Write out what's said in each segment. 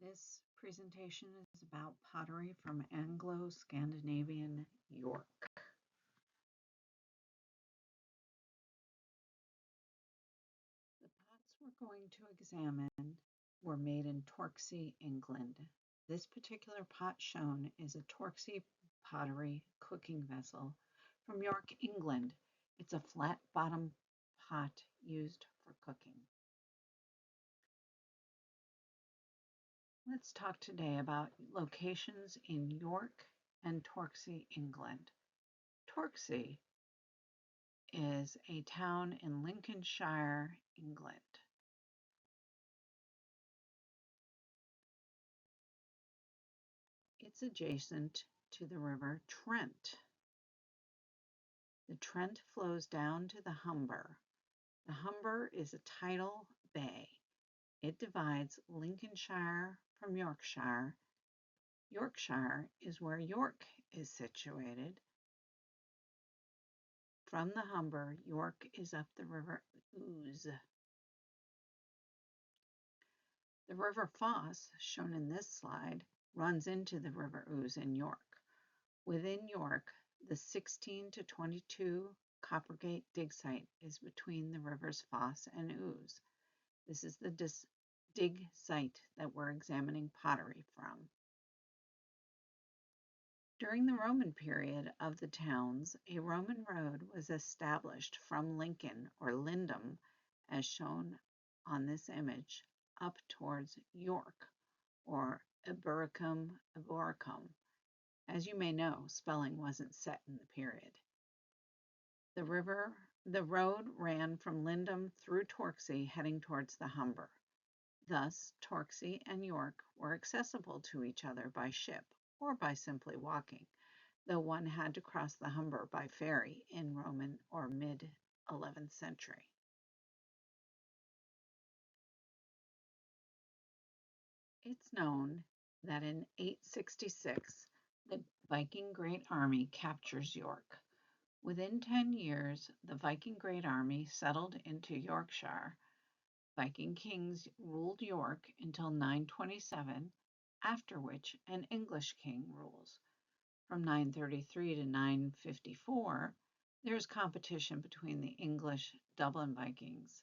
This presentation is about pottery from Anglo-Scandinavian York. The pots we're going to examine were made in Torksey, England. This particular pot shown is a Torksey pottery cooking vessel from York, England. It's a flat bottom pot used for cooking. Let's talk today about locations in York and Torksey, England. Torksey is a town in Lincolnshire, England. It's adjacent to the River Trent. The Trent flows down to the Humber. The Humber is a tidal bay. It divides Lincolnshire from Yorkshire. Yorkshire is where York is situated. From the Humber, York is up the River Ouse. The River Foss, shown in this slide, runs into the River Ouse in York. Within York, the 16 to 22 Coppergate dig site is between the rivers Foss and Ouse. This is the dig site that we're examining pottery from. During the Roman period of the towns, a Roman road was established from Lincoln or Lindum, as shown on this image, up towards York, or Eboracum. As you may know, spelling wasn't set in the period. The road ran from Lindum through Torksey, heading towards the Humber. Thus, Torksey and York were accessible to each other by ship or by simply walking, though one had to cross the Humber by ferry in Roman or mid-11th century. It's known that in 866, the Viking Great Army captures York. Within 10 years, the Viking Great Army settled into Yorkshire. Viking kings ruled York until 927, after which an English king rules. From 933 to 954, there's competition between the English Dublin Vikings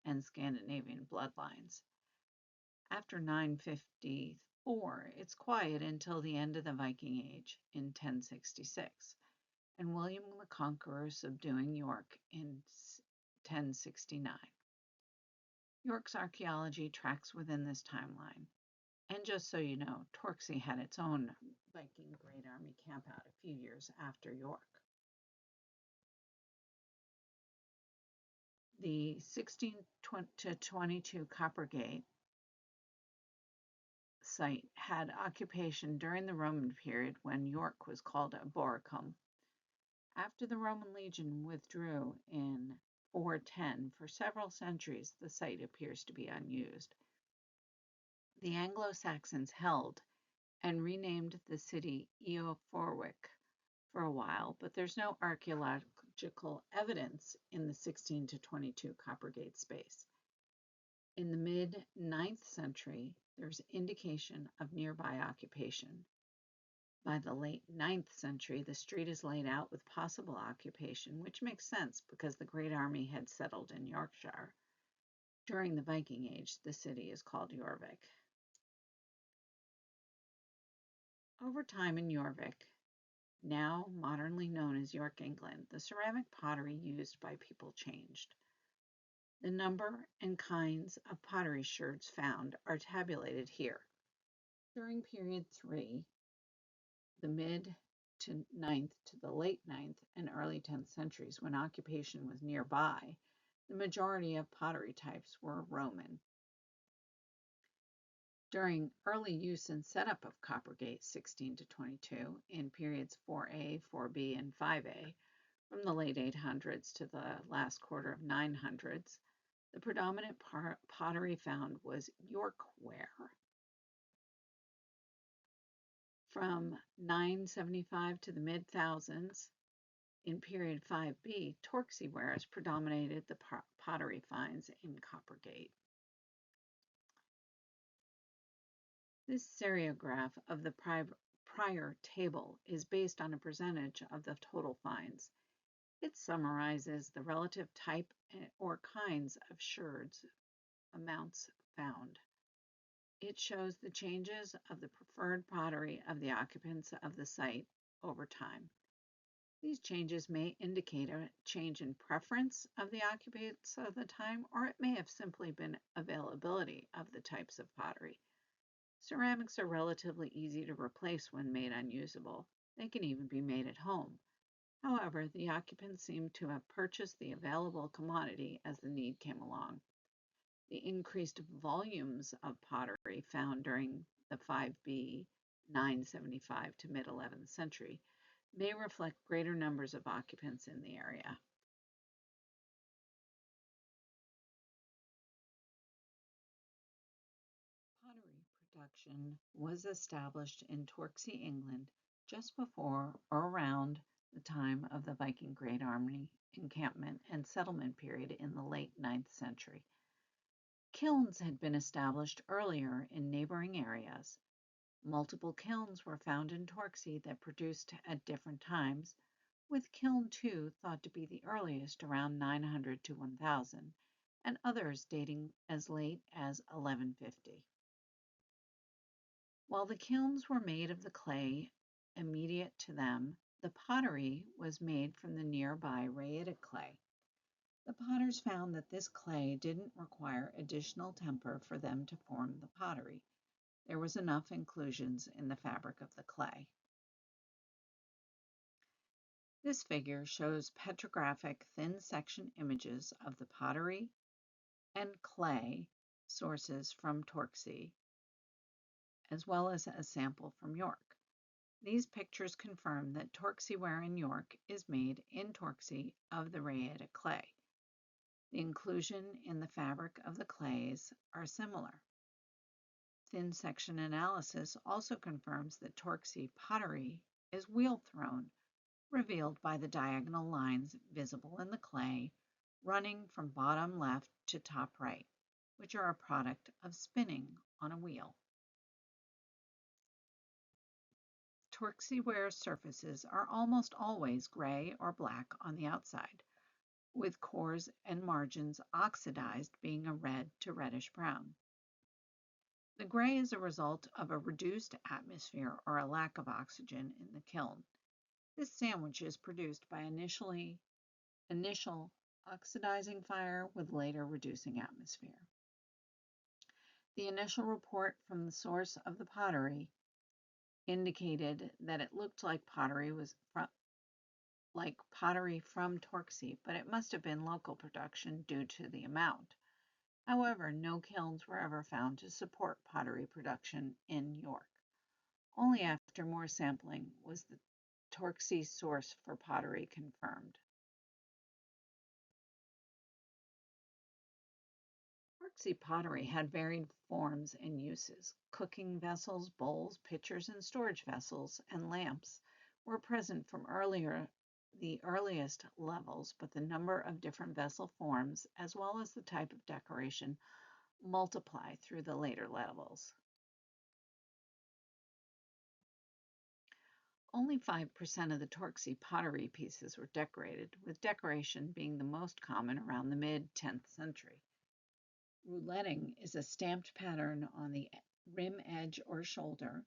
and Scandinavian bloodlines. After 954, it's quiet until the end of the Viking Age in 1066, and William the Conqueror subduing York in 1069. York's archaeology tracks within this timeline. And just so you know, Torksey had its own Viking Great Army campout a few years after York. The 16 to 22 Coppergate site had occupation during the Roman period when York was called Eboracum. After the Roman legion withdrew in 410, for several centuries the site appears to be unused. The Anglo-Saxons held and renamed the city Eoforwic for a while, but there's no archaeological evidence in the 16 to 22 Coppergate space. In the mid-9th century, there's indication of nearby occupation. By the late 9th century, the street is laid out with possible occupation, which makes sense because the Great Army had settled in Yorkshire. During the Viking Age, the city is called Jorvik. Over time in Jorvik, now modernly known as York, England, the ceramic pottery used by people changed. The number and kinds of pottery sherds found are tabulated here. During period 3, the mid to 9th to the late 9th and early 10th centuries, when occupation was nearby, the majority of pottery types were Roman. During early use and setup of Coppergate 16 to 22 in periods 4A, 4B, and 5A, from the late 800s to the last quarter of 900s, the predominant pottery found was Yorkware. From 975 to the mid-thousands, in period 5B, Torksey wares predominated the pottery finds in Coppergate. This seriograph of the prior table is based on a percentage of the total finds. It summarizes the relative type or kinds of sherds amounts found. It shows the changes of the preferred pottery of the occupants of the site over time. These changes may indicate a change in preference of the occupants of the time, or it may have simply been availability of the types of pottery. Ceramics are relatively easy to replace when made unusable. They can even be made at home. However, the occupants seem to have purchased the available commodity as the need came along. The increased volumes of pottery found during the 5B 975 to mid 11th century may reflect greater numbers of occupants in the area. Pottery production was established in Torksey, England, just before or around the time of the Viking Great Army encampment and settlement period in the late 9th century. Kilns had been established earlier in neighboring areas. Multiple kilns were found in Torksey that produced at different times, with Kiln 2 thought to be the earliest around 900 to 1000, and others dating as late as 1150. While the kilns were made of the clay immediate to them, the pottery was made from the nearby rhyitic clay. The potters found that this clay didn't require additional temper for them to form the pottery. There was enough inclusions in the fabric of the clay. This figure shows petrographic thin section images of the pottery and clay sources from Torksey, as well as a sample from York. These pictures confirm that Torksey ware in York is made in Torksey of the rhyitic clay. The inclusion in the fabric of the clays are similar. Thin section analysis also confirms that Torksey pottery is wheel thrown, revealed by the diagonal lines visible in the clay running from bottom left to top right, which are a product of spinning on a wheel. Torksey ware surfaces are almost always gray or black on the outside, with cores and margins oxidized being a red to reddish brown. The gray is a result of a reduced atmosphere or a lack of oxygen in the kiln. This sandwich is produced by initial oxidizing fire with later reducing atmosphere. The initial report from the source of the pottery indicated that it looked like pottery from Torksey, but it must have been local production due to the amount. However, no kilns were ever found to support pottery production in York. Only after more sampling was the Torksey source for pottery confirmed. Torksey pottery had varied forms and uses. Cooking vessels, bowls, pitchers, and storage vessels, and lamps were present from the earliest levels, but the number of different vessel forms, as well as the type of decoration, multiply through the later levels. Only 5% of the Torksey pottery pieces were decorated, with decoration being the most common around the mid-10th century. Rouletting is a stamped pattern on the rim edge or shoulder,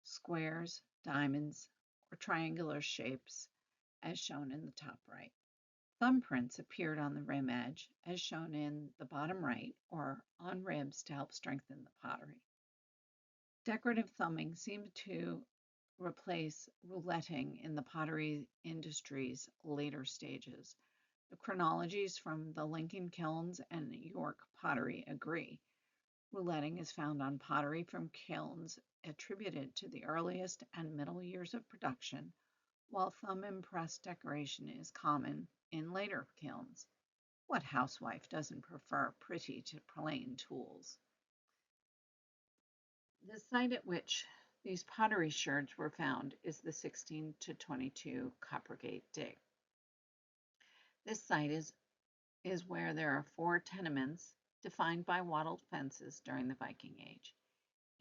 squares, diamonds, or triangular shapes, as shown in the top right. Thumbprints appeared on the rim edge, as shown in the bottom right, or on ribs to help strengthen the pottery. Decorative thumbing seemed to replace rouletting in the pottery industry's later stages. The chronologies from the Lincoln kilns and York pottery agree. Rouletting is found on pottery from kilns attributed to the earliest and middle years of production, while thumb impressed decoration is common in later kilns. What housewife doesn't prefer pretty to plain tools? The site at which these pottery sherds were found is the 16 to 22 Coppergate dig. This site is where there are 4 tenements defined by wattled fences during the Viking Age.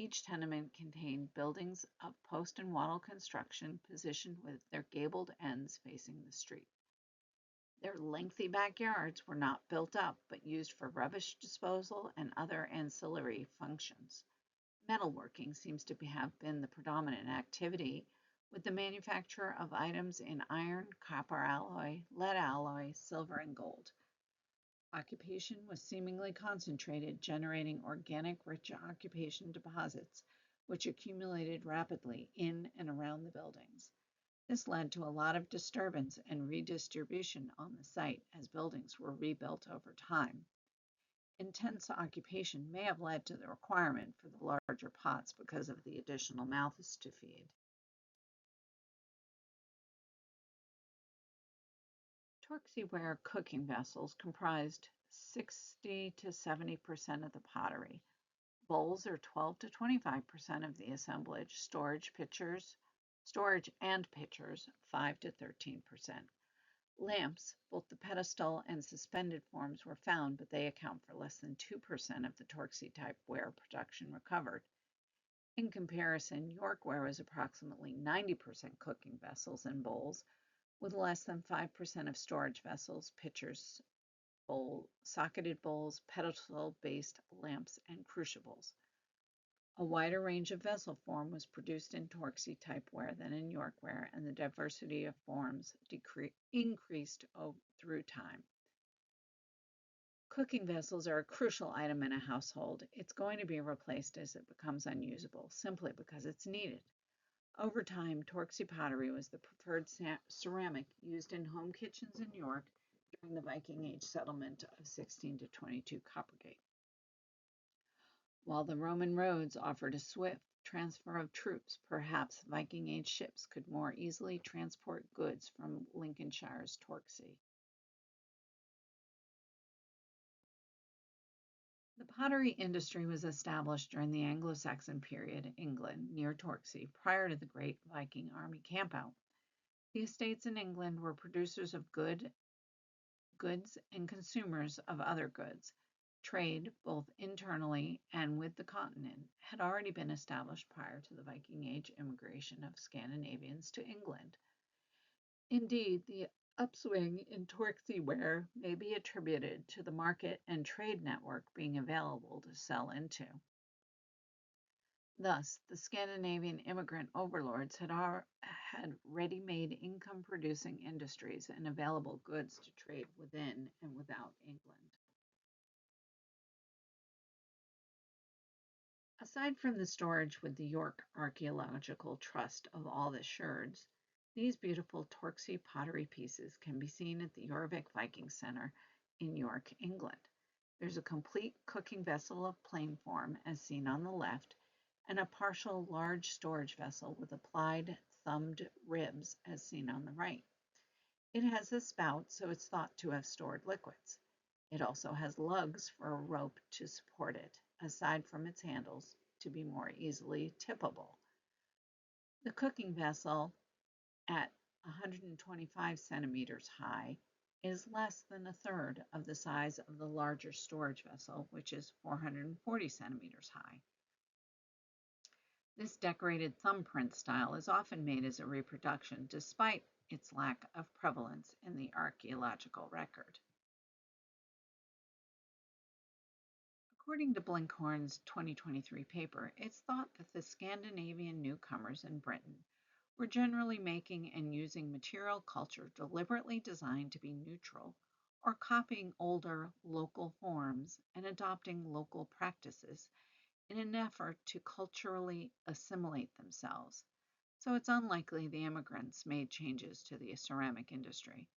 Each tenement contained buildings of post and wattle construction positioned with their gabled ends facing the street. Their lengthy backyards were not built up, but used for rubbish disposal and other ancillary functions. Metalworking seems to have been the predominant activity, with the manufacture of items in iron, copper alloy, lead alloy, silver, and gold. Occupation was seemingly concentrated, generating organic rich occupation deposits, which accumulated rapidly in and around the buildings. This led to a lot of disturbance and redistribution on the site as buildings were rebuilt over time. Intense occupation may have led to the requirement for the larger pots because of the additional mouths to feed. Torksey ware cooking vessels comprised 60 to 70% of the pottery. Bowls are 12 to 25% of the assemblage. Storage and pitchers, 5 to 13%. Lamps, both the pedestal and suspended forms, were found, but they account for less than 2% of the Torksey type ware production recovered. In comparison, York ware is approximately 90% cooking vessels and bowls, with less than 5% of storage vessels, pitchers, socketed bowls, pedestal-based lamps, and crucibles. A wider range of vessel form was produced in Torksey type ware than in York ware, and the diversity of forms increased through time. Cooking vessels are a crucial item in a household. It's going to be replaced as it becomes unusable, simply because it's needed. Over time, Torksey pottery was the preferred ceramic used in home kitchens in York during the Viking Age settlement of 16 to 22 Coppergate. While the Roman roads offered a swift transfer of troops, perhaps Viking Age ships could more easily transport goods from Lincolnshire's Torksey. The pottery industry was established during the Anglo-Saxon period in England near Torksey prior to the Great Viking Army campout. The estates in England were producers of goods and consumers of other goods. Trade, both internally and with the continent, had already been established prior to the Viking Age immigration of Scandinavians to England. Indeed, the upswing in Torksey ware may be attributed to the market and trade network being available to sell into. Thus, the Scandinavian immigrant overlords had ready-made income-producing industries and available goods to trade within and without England. Aside from the storage with the York Archaeological Trust of all the sherds, these beautiful Torksey pottery pieces can be seen at the Jorvik Viking Center in York, England. There's a complete cooking vessel of plain form, as seen on the left, and a partial large storage vessel with applied thumbed ribs, as seen on the right. It has a spout, so it's thought to have stored liquids. It also has lugs for a rope to support it, aside from its handles, to be more easily tippable. The cooking vessel, at 125 centimeters high, is less than a third of the size of the larger storage vessel, which is 440 centimeters high. This decorated thumbprint style is often made as a reproduction, despite its lack of prevalence in the archaeological record. According to Blinkhorn's 2023 paper, it's thought that the Scandinavian newcomers in Britain were generally making and using material culture deliberately designed to be neutral, or copying older local forms and adopting local practices in an effort to culturally assimilate themselves. So it's unlikely the immigrants made changes to the ceramic industry.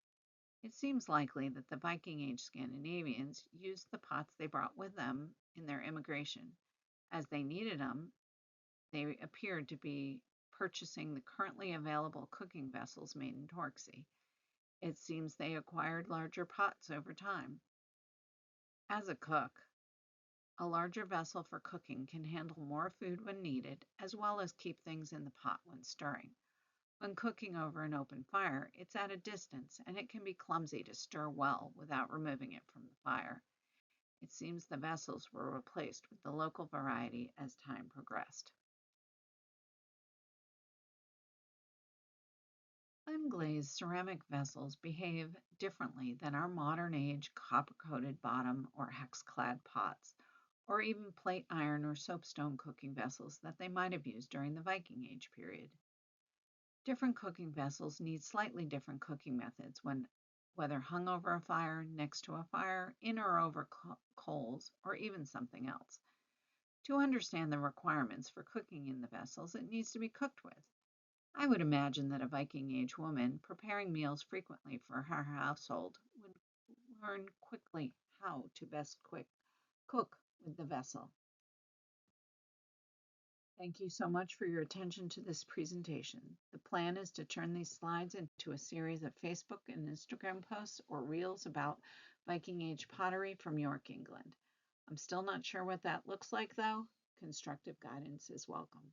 It seems likely that the Viking Age Scandinavians used the pots they brought with them in their immigration. As they needed them, they appeared to be purchasing the currently available cooking vessels made in Torksey. It seems they acquired larger pots over time. As a cook, a larger vessel for cooking can handle more food when needed, as well as keep things in the pot when stirring. When cooking over an open fire, it's at a distance and it can be clumsy to stir well without removing it from the fire. It seems the vessels were replaced with the local variety as time progressed. Unglazed ceramic vessels behave differently than our modern age copper-coated bottom or hex-clad pots, or even plate iron or soapstone cooking vessels that they might have used during the Viking Age period. Different cooking vessels need slightly different cooking methods whether hung over a fire, next to a fire, in or over coals, or even something else. To understand the requirements for cooking in the vessels it needs to be cooked with, I would imagine that a Viking Age woman preparing meals frequently for her household would learn quickly how to best cook with the vessel. Thank you so much for your attention to this presentation. The plan is to turn these slides into a series of Facebook and Instagram posts or reels about Viking Age pottery from York, England. I'm still not sure what that looks like though. Constructive guidance is welcome.